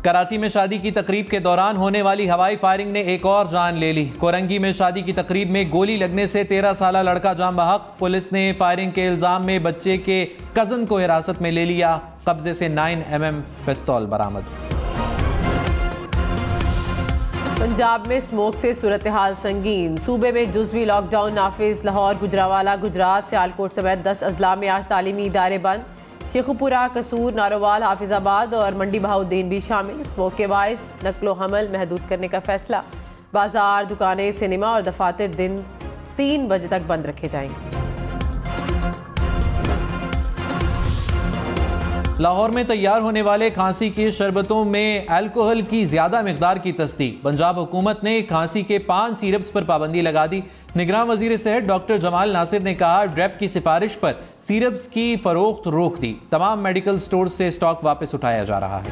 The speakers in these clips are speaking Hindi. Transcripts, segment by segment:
कराची में शादी की तकरीब के दौरान होने वाली हवाई फायरिंग ने एक और जान ले ली। कोरंगी में शादी की तकरीब में गोली लगने से 13 साला लड़का जान बहक। पुलिस ने फायरिंग के इल्जाम में बच्चे के कजन को हिरासत में ले लिया। कब्जे से 9mm पिस्तौल बरामद। पंजाब में स्मोक से सूरत हाल संगीन। सूबे में जुज़वी लॉकडाउन नाफिज। लाहौर, गुजरावाला, गुजरात, सियालकोट समेत 10 अजला में आज तालीमी इदारे बंद। शेखुपुरा, कसूर, नारोवाल, हाफिजाबाद और मंडी बहाउद्दीन भी शामिल। स्मोक के बायस नकलो हमल महदूद करने का फैसला। बाजार, दुकानें, सिनेमा और दफातर दिन 3 बजे तक बंद रखे जाएंगे। लाहौर में तैयार होने वाले खांसी की शरबतों में अल्कोहल की ज्यादा मिकदार की तस्दीक। पंजाब हुकूमत ने खांसी के 5 सिरप्स पर पाबंदी लगा दी। निगरान वजीर सेहत डॉक्टर जमाल नासिर ने कहा, ड्रेप की सिफारिश पर सिरप्स की फरोख्त रोक दी। तमाम मेडिकल स्टोर से स्टॉक वापस उठाया जा रहा है।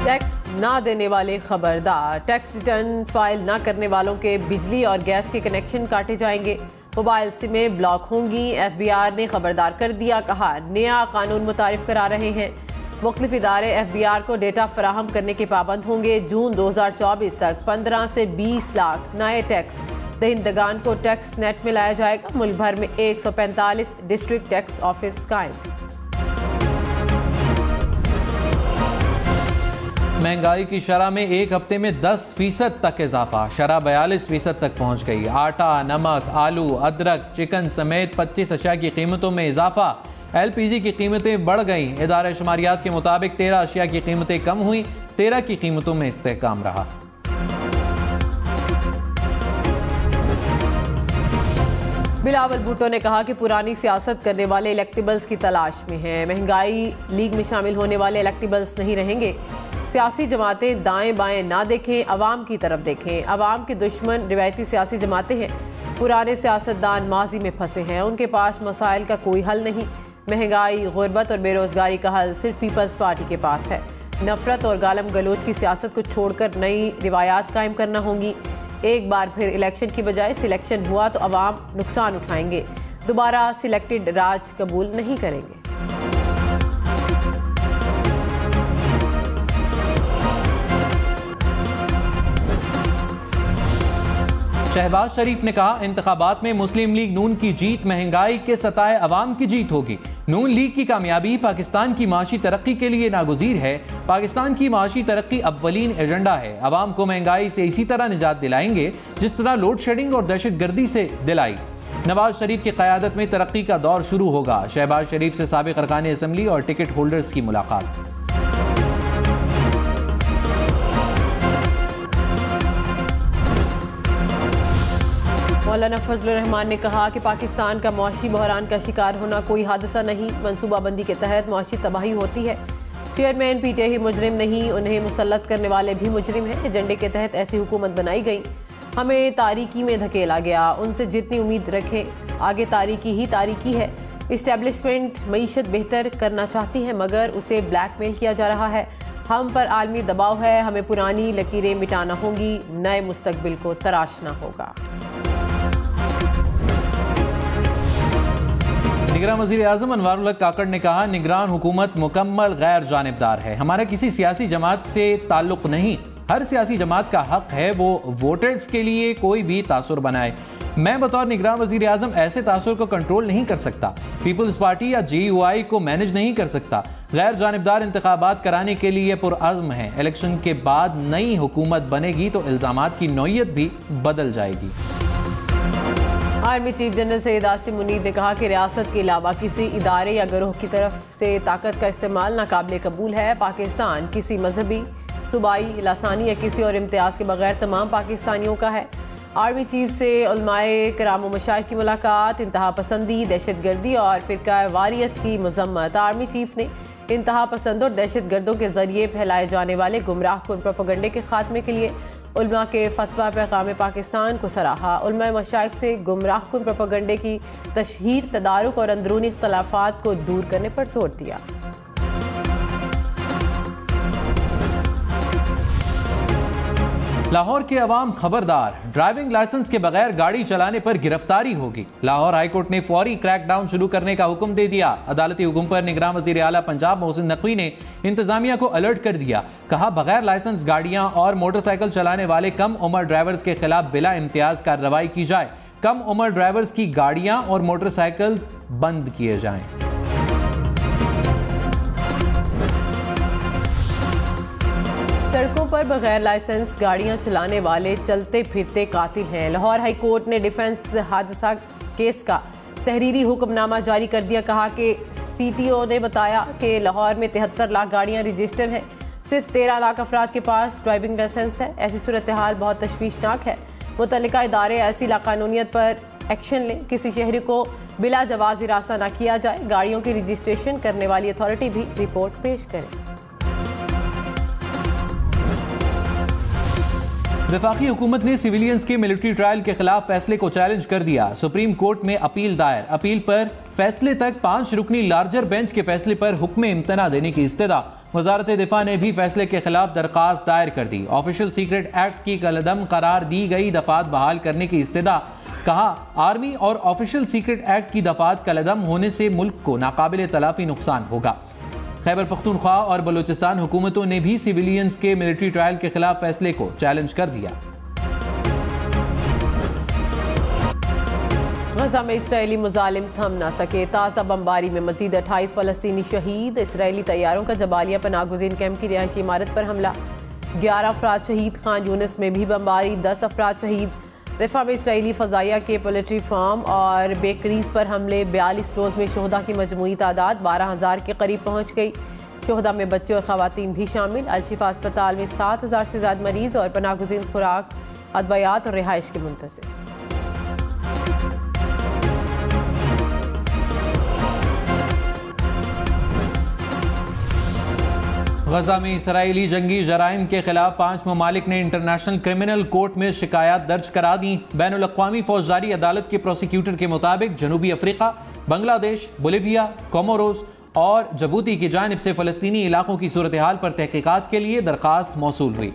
टैक्स ना देने वाले खबरदार। टैक्स रिटर्न फाइल ना करने वालों के बिजली और गैस के कनेक्शन काटे जाएंगे। मोबाइल सिमें ब्लॉक होंगी। FBI ने खबरदार कर दिया। कहा, नया कानून मुतारिफ करा रहे हैं। मुख्तलिफ इदारे FBI को डेटा फराहम करने के पाबंद होंगे। जून 2024 तक 15 से 20 लाख नए टैक्स दहिंदगान को टैक्स नेट में लाया जाएगा। मुल्क भर में 145 डिस्ट्रिक्ट टैक्स ऑफिस कायम। महंगाई की शरह में एक हफ्ते में 10% तक इजाफा। शरह 42% तक पहुंच गई। आटा, नमक, आलू, अदरक, चिकन समेत 25 अशिया की कीमतों में इजाफा। LPG की कीमतें बढ़ गईं। इदारे शुमारियात के मुताबिक 13 अशिया की कीमतें कम हुई, 13 की कीमतों में इस्तेहकाम रहा। बिलावल भुट्टो ने कहा कि पुरानी सियासत करने वाले इलेक्टेबल्स की तलाश में हैं। महंगाई लीग में शामिल होने वाले इलेक्टेबल्स नहीं रहेंगे। सियासी जमातें दाएं बाएं ना देखें, अवाम की तरफ देखें। अवाम के दुश्मन रिवायती सियासी जमातें हैं। पुराने सियासतदान माजी में फंसे हैं, उनके पास मसाइल का कोई हल नहीं। महंगाई, गुर्बत और बेरोजगारी का हल सिर्फ पीपल्स पार्टी के पास है। नफरत और गालम गलोच की सियासत को छोड़कर नई रिवायात कायम करना होंगी। एक बार फिर इलेक्शन की बजाय सिलेक्शन हुआ तो अवाम नुकसान उठाएंगे। दोबारा सिलेक्टेड राज कबूल नहीं करेंगे। शहबाज शरीफ ने कहा, इंतखाबात में मुस्लिम लीग नून की जीत महंगाई के सताए अवाम की जीत होगी। नून लीग की कामयाबी पाकिस्तान की माशी तरक्की के लिए नागुज़ीर है। पाकिस्तान की माशी तरक्की अव्वलीन एजेंडा है। अवाम को महंगाई से इसी तरह निजात दिलाएंगे जिस तरह लोड शेडिंग और दहशत गर्दी से दिलाई। नवाज शरीफ की क़यादत में तरक्की का दौर शुरू होगा। शहबाज शरीफ से साबिक़ अरकान असम्बली और टिकट होल्डर्स की मुलाकात। मौलाना फजलुर रहमान ने कहा कि पाकिस्तान का मुआशी बहरान का शिकार होना कोई हादसा नहीं। मनसूबाबंदी के तहत मुआशी तबाही होती है। चेयरमैन पीटे ही मुजरिम नहीं, उन्हें मुसल्लत करने वाले भी मुजरिम हैं। एजेंडे के तहत ऐसी हुकूमत बनाई गई, हमें तारीकी में धकेला गया। उनसे जितनी उम्मीद रखें, आगे तारीकी ही तारीकी है। इस्टेब्लिशमेंट मईशत बेहतर करना चाहती है मगर उसे ब्लैकमेल किया जा रहा है। हम पर आलमी दबाव है, हमें पुरानी लकीरें मिटाना होंगी, नए मुस्तकबिल को तराशना होगा। निगरान वज़ीर आज़म अनवारुल हक काकड़ ने कहा, निगरान हुकूमत मुकम्मल गैर जानिबदार है। हमारा किसी सियासी जमात से ताल्लुक़ नहीं। हर सियासी जमात का हक है वो वोटर्स के लिए कोई भी तासुर बनाए। मैं बतौर निगरान वज़ीर आज़म ऐसे तासुर को कंट्रोल नहीं कर सकता। पीपल्स पार्टी या GUI को मैनेज नहीं कर सकता। गैर जानिबदार इंतखाबात कराने के लिए पुरअज़्म है। इलेक्शन के बाद नई हुकूमत बनेगी तो इल्ज़ामात की नौइयत भी बदल जाएगी। Army chief general Syed Asim Munir ने कहा कि रियासत के अलावा किसी इदारे या गिरोह की तरफ से ताकत का इस्तेमाल नाकाबिले कबूल है। पाकिस्तान किसी मजहबी, सूबाई, लासानी या किसी और इम्तियाज़ के बगैर तमाम पाकिस्तानियों का है। आर्मी चीफ से उलमाए कराम व मशाइख की मुलाकात। इंतहा पसंदी, दहशत गर्दी और फ़िरका वारियत की मजम्मत। आर्मी चीफ ने इंतहा पसंद और दहशत गर्दों के जरिए फैलाए जाने वाले गुमराहकुन प्रोपेगेंडे के खात्मे के लिए उलमा के फतवा पैगाम पाकिस्तान को सराहा। उलमा मशाइख से गुमराहकुन प्रोपेगेंडे की तशहीर, तदारुक और अंदरूनी इख्तलाफात को दूर करने पर जोर दिया। लाहौर के अवाम खबरदार, ड्राइविंग लाइसेंस के बगैर गाड़ी चलाने पर गिरफ्तारी होगी। लाहौर हाईकोर्ट ने फौरी क्रैकडाउन शुरू करने का हुक्म दे दिया। अदालती हुक्म पर निगरान वजीर आला पंजाब मोहसिन नकवी ने इंतजामिया को अलर्ट कर दिया। कहा, बगैर लाइसेंस गाड़ियां और मोटरसाइकिल चलाने वाले कम उम्र ड्राइवर्स के खिलाफ बिला इम्तियाज कार्रवाई की जाए। कम उम्र ड्राइवर्स की गाड़ियां और मोटरसाइकिल बंद किए जाएं। सड़कों पर बगैर लाइसेंस गाड़ियां चलाने वाले चलते फिरते कातिल हैं। लाहौर हाई कोर्ट ने डिफेंस हादसा केस का तहरीरी हुक्मनामा जारी कर दिया। कहा कि CTO ने बताया कि लाहौर में 73 लाख गाड़ियां रजिस्टर हैं, सिर्फ 13 लाख अफराद के पास ड्राइविंग लाइसेंस है। ऐसी सूरत हाल बहुत तशवीशनाक है। मुतल्लिका इदारे ऐसी लाकानूनियत पर एक्शन लें। किसी शहरी को बिला जवाज हिरासा न किया जाए। गाड़ियों की रजिस्ट्रेशन करने वाली अथॉरिटी भी रिपोर्ट पेश करे। वफाकी हुकूमत ने सिविलियंस के मिलिट्री ट्रायल के खिलाफ फैसले को चैलेंज कर दिया। सुप्रीम कोर्ट में अपील दायर। अपील पर फैसले तक 5 रुकनी लार्जर बेंच के फैसले पर हुक्म इम्तना देने की इस्तदा। वजारत दिफा ने भी फैसले के खिलाफ दरखास्त दायर कर दी। ऑफिशियल सीक्रेट एक्ट की कलदम करार दी गई दफात बहाल करने की इस्तदा। कहा, आर्मी और ऑफिशियल सीक्रेट एक्ट की दफात कलदम होने से मुल्क को नाकाबिल तलाफी नुकसान होगा। खैबर पख्तूनख्वा और बलूचिस्तान हुकूमतों ने भी सिविलियंस के मिलिट्री ट्रायल के खिलाफ फैसले को चैलेंज कर दिया। गजा में इसराइली मुजालिम थम ना सके। ताज़ा बमबारी में मजीद 28 फलस्तीनी शहीद। इसराइली तैयारों का जबालिया पनागुज़ीन कैंप की रिहायशी इमारत पर हमला। 11 अफराद शहीद। खान यूनिस में भी बमबारी, 10 अफराद शहीद। रिफा में इसराइली फ़ज़ाइया के पोल्ट्री फार्म और बेकरीज पर हमले। 42 रोज़ में शोहदा की मजमूई तादाद 12,000 के करीब पहुँच गई। शोहदा में बच्चे और ख़वातीन भी शामिल। अलशिफा अस्पताल में 7,000 से ज़्यादा मरीज़ और पनागुज़ीन खुराक, अद्वियात और रिहाइश के मुंतज़िर। गजा में इसराइली जंगी जराइम के खिलाफ 5 ममालिक ने इंटरनेशनल क्रिमिनल कोर्ट में शिकायत दर्ज करा दी। बैनुल अक़वामी फौजदारी अदालत के प्रोसिक्यूटर के मुताबिक जनूबी अफ्रीका, बांग्लादेश, बोलिविया, कोमोरोस और जबूती की जानिब से फ़लस्तीनी इलाकों की सूरत हाल पर तहकीकात के लिए दरखास्त मौसूल हुई।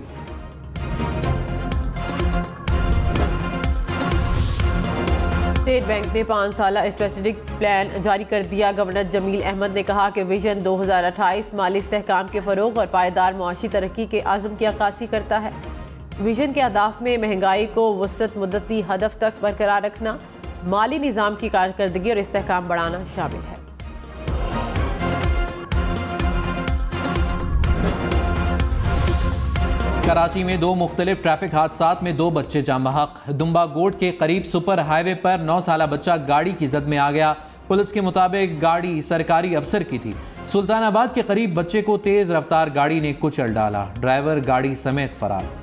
स्टेट बैंक ने 5 साला स्ट्रेटेजिक प्लान जारी कर दिया। गवर्नर जमील अहमद ने कहा कि विजन 2028 माली इस्तेहकाम के फ़रोग और पायदार मुआशी तरक्की के आज़म की अक्कासी करता है। विजन के अहदाफ में महंगाई को वसत मुद्दती हदफ तक बरकरार रखना, माली निज़ाम की कारकर्दगी और इस्तेहकाम बढ़ाना शामिल है। कराची में 2 मुख्तलिफ ट्रैफिक हादसात में 2 बच्चे जाँ बहक। दुम्बा गोट के करीब सुपर हाईवे पर 9 साला बच्चा गाड़ी की जद में आ गया। पुलिस के मुताबिक गाड़ी सरकारी अफसर की थी। सुल्तानाबाद के करीब बच्चे को तेज रफ्तार गाड़ी ने कुचल डाला। ड्राइवर गाड़ी समेत फरार।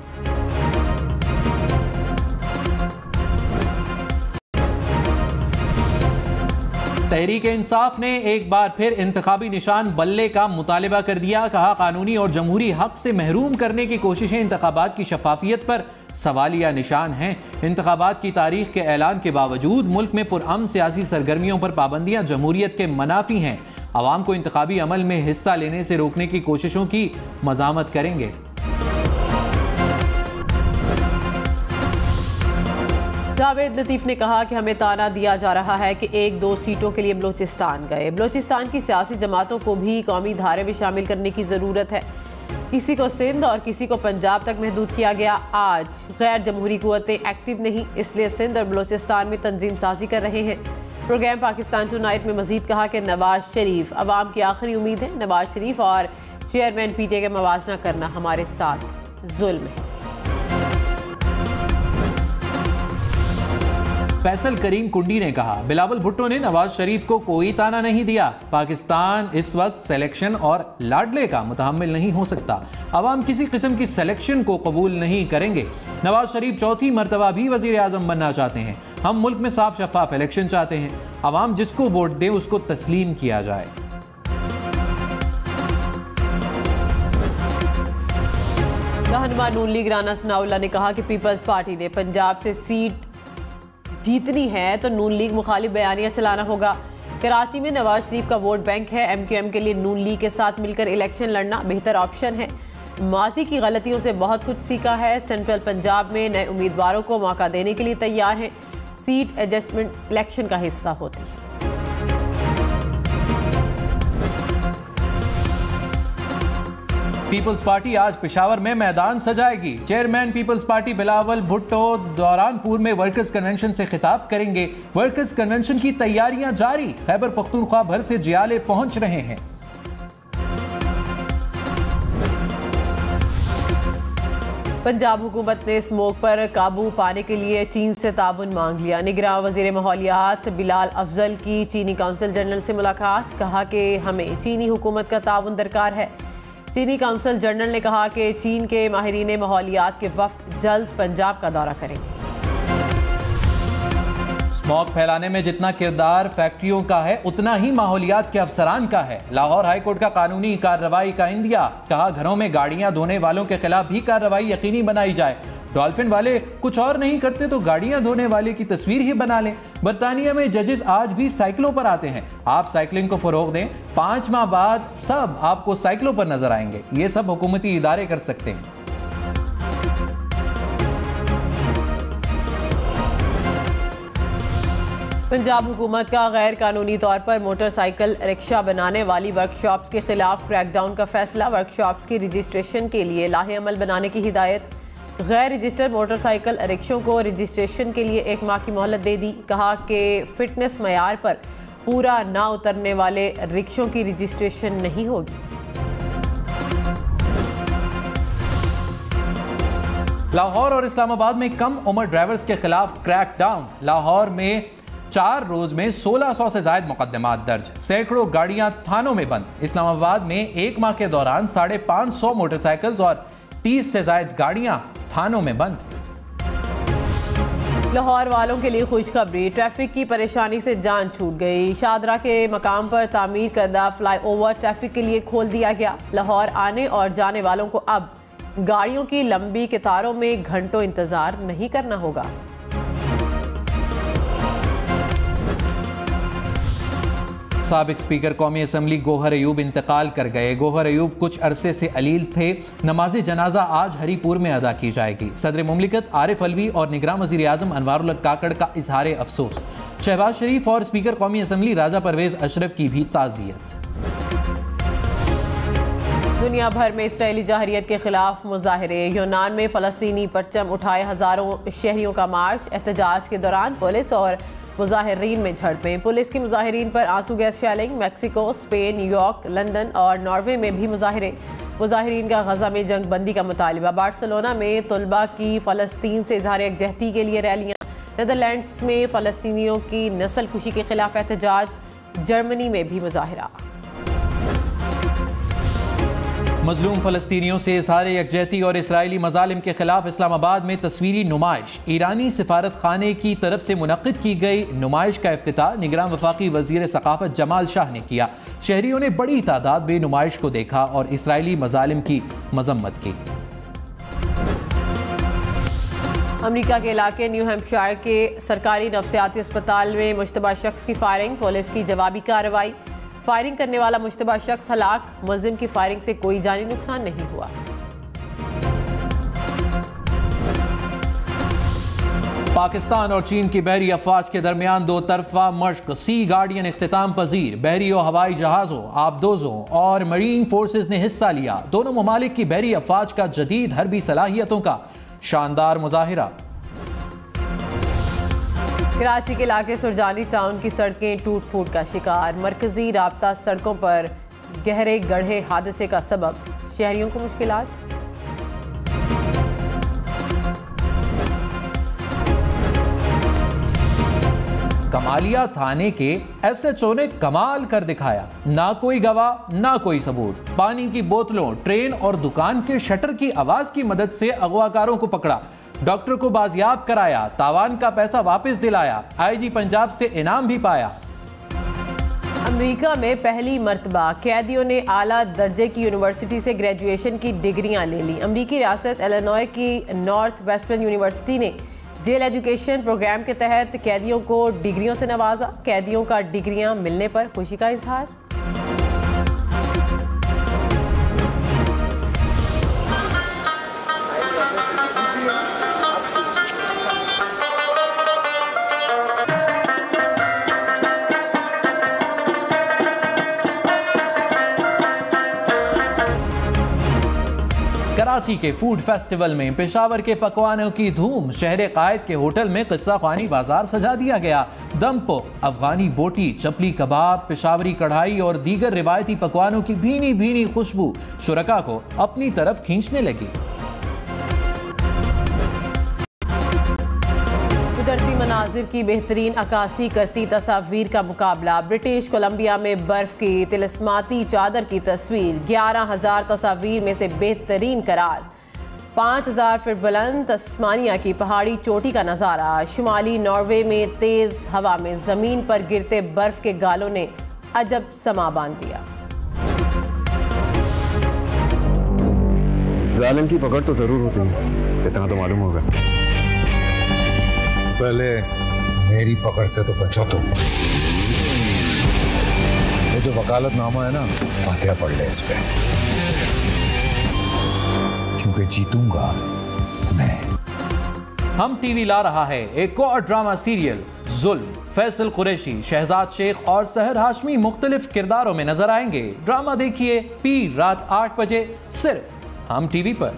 तहरीक इंसाफ ने एक बार फिर इंतखाबी निशान बल्ले का मुतालिबा कर दिया। कहा, कानूनी और जमहूरी हक से महरूम करने की कोशिशें इंतखाबात की शफाफियत पर सवालिया निशान हैं। इंतखाबात की तारीख के ऐलान के बावजूद मुल्क में पुरअमन सियासी सरगर्मियों पर पाबंदियां जमहूरियत के मनाफी हैं। अवाम को इंतखाबी अमल में हिस्सा लेने से रोकने की कोशिशों की मज़ामत करेंगे। जावेद लतीफ़ ने कहा कि हमें ताना दिया जा रहा है कि 1-2 सीटों के लिए बलोचिस्तान गए। बलोचिस्तान की सियासी जमातों को भी कौमी धारे में शामिल करने की ज़रूरत है। किसी को सिंध और किसी को पंजाब तक महदूद किया गया। आज गैर जमहूरी कुव्वतें एक्टिव नहीं, इसलिए सिंध और बलोचिस्तान में तंजीम साजी कर रहे हैं। प्रोग्राम पाकिस्तान टुनाइट में मजीद कहा कि नवाज शरीफ अवाम की आखिरी उम्मीद है। नवाज शरीफ और चेयरमैन PTA का मवाजना करना हमारे साथ जुल्म है। फैसल करीम कुंडी ने कहा, बिलावल भुट्टो ने नवाज शरीफ को कोई ताना नहीं दिया। पाकिस्तान इस वक्त सिलेक्शन और लाडले का मुतहम्मिल नहीं हो सकता। अवाम किसी किस्म की सिलेक्शन को कबूल नहीं करेंगे। नवाज शरीफ 4थी मरतबा भी वजीर आजम बनना चाहते हैं। हम मुल्क में साफ शफाफ इलेक्शन चाहते हैं। अवाम जिसको वोट दे उसको तस्लीम किया जाए। रहनुमा नून लीग राना सनाउल्लाह ने कहा कि पीपल्स पार्टी ने पंजाब से सीट जीतनी है तो नून लीग मुखालिफ बयानियां चलाना होगा। कराची में नवाज शरीफ का वोट बैंक है। MQM के लिए नून लीग के साथ मिलकर इलेक्शन लड़ना बेहतर ऑप्शन है। माजी की गलतियों से बहुत कुछ सीखा है। सेंट्रल पंजाब में नए उम्मीदवारों को मौका देने के लिए तैयार हैं। सीट एडजस्टमेंट इलेक्शन का हिस्सा होती है। पीपल्स पार्टी आज पेशावर में मैदान सजाएगी। Chairman Peoples Party Bilawal Bhutto Dauranpur में वर्कर्स कन्वेंशन से खिताब करेंगे। वर्कर्स कन्वेंशन की तैयारियां जारी। खैबर पख्तूनख्वा भर से जियाले पहुंच रहे हैं। पंजाब हुकूमत ने स्मोक पर काबू पाने के लिए चीन से ताउन मांग लिया। निगरान वजीर माहौलियात बिलाल अफजल की चीनी काउंसिल जनरल से मुलाकात। कहा कि हमें चीनी हुकूमत का ताउन दरकार है। चीनी काउंसिल जनरल ने कहा कि चीन के माहिरीन माहौलियात के वफ्द जल्द पंजाब का दौरा करेंगे। स्मॉग फैलाने में जितना किरदार फैक्ट्रियों का है उतना ही माहौलियात के अफसरान का है। लाहौर हाईकोर्ट का कानूनी कार्रवाई का इंदिया। कहा घरों में गाड़ियां धोने वालों के खिलाफ भी कार्रवाई यकीनी बनाई जाए। डॉल्फिन वाले कुछ और नहीं करते तो गाड़ियां धोने वाले की तस्वीर ही बना लें। बरतानिया में जजेस आज भी साइकिलों पर आते हैं। आप साइकिलिंग को फरोग दें, 5 माह बाद सब आपको साइकिलों पर नजर आएंगे। ये सब हुकूमती इदारे कर सकते हैं। पंजाब हुकूमत का गैर कानूनी तौर पर मोटरसाइकिल रिक्शा बनाने वाली वर्कशॉप्स के खिलाफ क्रैकडाउन का फैसला। वर्कशॉप्स की रजिस्ट्रेशन के लिए लाहे अमल बनाने की हिदायत। गैर रजिस्टर्ड मोटरसाइकिल रिक्शों को रजिस्ट्रेशन के लिए 1 माह की मोहलत दे दी। कहा कि फिटनेस मयार पर पूरा ना उतरने वाले रिक्शों की रजिस्ट्रेशन नहीं होगी। लाहौर और इस्लामाबाद में कम उम्र ड्राइवर्स के खिलाफ क्रैकडाउन। लाहौर में 4 रोज में 1600 से ज्यादा मुकदमात दर्ज। सैकड़ों गाड़ियां थानों में बंद। इस्लामाबाद में 1 माह के दौरान 550 मोटरसाइकिल्स और 30 से ज्यादा गाड़ियां थानों में बंद। लाहौर वालों के लिए खुशखबरी। ट्रैफिक की परेशानी से जान छूट गई। शादरा के मकाम पर तामीर करदा फ्लाईओवर ट्रैफिक के लिए खोल दिया गया। लाहौर आने और जाने वालों को अब गाड़ियों की लंबी कतारों में घंटों इंतजार नहीं करना होगा। साबिक स्पीकर कौमी असम्बली गौहर अयूब इंतकाल कर गए। गौहर अयूब कुछ अरसे से अलील थे। नमाज जनाजा आज हरीपुर में अदा की जाएगी। सदर मुमलिकत आरिफ अलवी और निगरान वजीर आजम अनवारुल हक काकड़ का इजहार अफसोस। शहबाज शरीफ और स्पीकर कौमी असम्बली राजा परवेज अशरफ की भी ताज़ियत। दुनिया भर में इसराइली जहरियत के खिलाफ मुजाहरे। यूनान में फलस्तीनी परचम उठाए हजारों शहरियों का मार्च। एहतजाज के दौरान पुलिस और मुजाहिरीन में झड़पें। पुलिस की मुजाहिरीन पर आंसू gas shelling. Mexico, Spain, New York, London और नॉर्वे में भी मुजाहरे। मुजाहिरीन का गजा में जंग बंदी का मुतालिबा। बार्सिलोना में तलबा की फ़लस्तीन से इजहार यकजहती के लिए रैलियाँ। नीदरलैंड्स में फ़लस्तीनियों की नस्ल कुशी के खिलाफ एहतजाज। जर्मनी में भी मुजाहरा। मजलूम फलस्तीनियों से इजहार यकजहती और इसराइली मजालिम के खिलाफ इस्लामाबाद में तस्वीरी नुमाइश। ईरानी सिफारत खाने की तरफ से मुनक्किद की गई नुमाइश का इफ्तिताह निगरान वफाकी वजीर सकाफत जमाल शाह ने किया। शहरियों ने बड़ी तादाद में नुमाइश को देखा और इसराइली मजालिम की मजम्मत की। अमेरिका के इलाके न्यू हैम्पशायर के सरकारी नफ्सियाती अस्पताल में मुश्तबा शख्स की फायरिंग। पुलिस की जवाबी कार्रवाई। फायरिंग करने वाला मुश्तबा शख्स हलाक। मुलजिम की फायरिंग से कोई जानी नुकसान नहीं हुआ। पाकिस्तान और चीन की बहरी अफवाज के दरमियान 2 तरफा मश्क सी गार्डियन इख्तिताम पजीर। बहरी और हवाई जहाजों, आबदोजों और मरीन फोर्सेज ने हिस्सा लिया। दोनों ममालिक की बहरी अफवाज का जदीद हरबी सलाहियतों का शानदार मुजाहिरा। कराची के इलाके सुरजानी टाउन की सड़कें टूट फूट का शिकार। मरकजी राब्ता सड़कों पर गहरे गड्ढे हादसे का सबब। शहरियों को मुश्किलात। कमालिया थाने के एसएचओ ने कमाल कर दिखाया। ना कोई गवाह ना कोई सबूत। पानी की बोतलों, ट्रेन और दुकान के शटर की आवाज की मदद से अगवाकारों को पकड़ा। डॉक्टर को बाजियाब कराया। तावान का पैसा वापस दिलाया। आईजी पंजाब से इनाम भी पाया। अमेरिका में पहली मर्तबा कैदियों ने आला दर्जे की यूनिवर्सिटी से ग्रेजुएशन की डिग्रियां ले ली। अमेरिकी रियासत इलिनॉय की नॉर्थ वेस्टर्न यूनिवर्सिटी ने जेल एजुकेशन प्रोग्राम के तहत कैदियों को डिग्रियों से नवाजा। कैदियों का डिग्रियां मिलने पर खुशी का इजहार। कराची के फूड फेस्टिवल में पेशावर के पकवानों की धूम। शहर कायद के होटल में किस्सा ख्वानी बाजार सजा दिया गया। दमपो, अफगानी बोटी, चपली कबाब, पेशावरी कढ़ाई और दीगर रिवायती पकवानों की भीनी भीनी खुशबू शुरका को अपनी तरफ खींचने लगी। कुदरती मनाजिर की बेहतरीन अक्कासी करती तस्वीर का मुकाबला। ब्रिटिश कोलंबिया में बर्फ की तिलस्माती चादर की तस्वीर 11,000 तस्वीर में से बेहतरीन करार। 5,000 फीट बुलंद तस्मानिया की पहाड़ी चोटी का नज़ारा। शुमाली नॉर्वे में तेज हवा में जमीन पर गिरते बर्फ के गालों ने अजब समा बांध दिया। जालिम की पकड़ तो जरूर होती है, इतना तो मालूम होगा। पहले मेरी पकड़ से तो बचो तुम। ये जो वकालतनामा है ना, फातिहा पढ़ ले इस पे, क्योंकि जीतूंगा मैं। हम टीवी ला रहा है एक और ड्रामा सीरियल जुल्म। फैसल कुरैशी, शहजाद शेख और सहर हाशमी मुख्तलिफ किरदारों में नजर आएंगे। ड्रामा देखिए पीर रात 8 बजे सिर्फ हम टीवी पर।